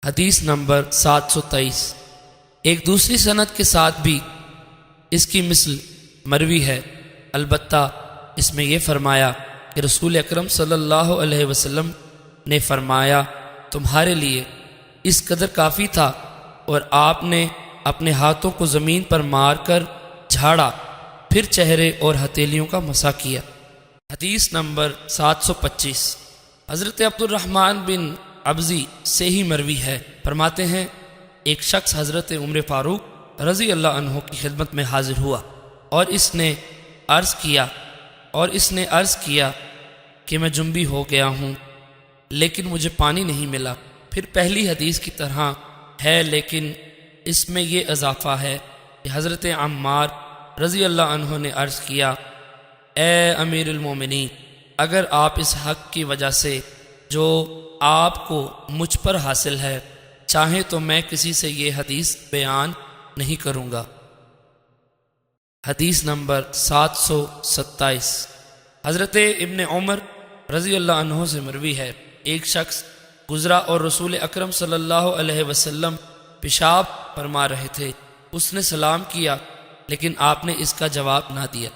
حدیث نمبر 723۔ ایک دوسری سند کے ساتھ بھی اس کی مثل مروی ہے، البتہ اس میں یہ فرمایا کہ رسول اکرم صلی اللہ علیہ وسلم نے فرمایا تمہارے لیے اس قدر کافی تھا، اور آپ نے اپنے ہاتھوں کو زمین پر مار کر جھاڑا، پھر چہرے اور ہتھیلیوں کا مسح کیا۔ حدیث نمبر 725۔ حضرت عبد الرحمن بن عبزی سے ہی مروی ہے، فرماتے ہیں ایک شخص حضرت عمر فاروق رضی اللہ عنہ کی خدمت میں حاضر ہوا اور اس نے عرض کیا کہ میں جنبی ہو گیا ہوں لیکن مجھے پانی نہیں ملا۔ پھر پہلی حدیث کی طرح ہے، لیکن اس میں یہ اضافہ ہے کہ حضرت عمار رضی اللہ عنہ نے عرض کیا اے امیر المومنین، اگر آپ اس حق کی وجہ سے جو آپ کو مجھ پر حاصل ہے چاہیں تو میں کسی سے یہ حدیث بیان نہیں کروں گا۔ حدیث نمبر 727۔ حضرت ابن عمر رضی اللہ عنہ سے مروی ہے، ایک شخص گزرا اور رسول اکرم صلی اللہ علیہ وسلم پیشاب فرما رہے تھے، اس نے سلام کیا لیکن آپ نے اس کا جواب نہ دیا۔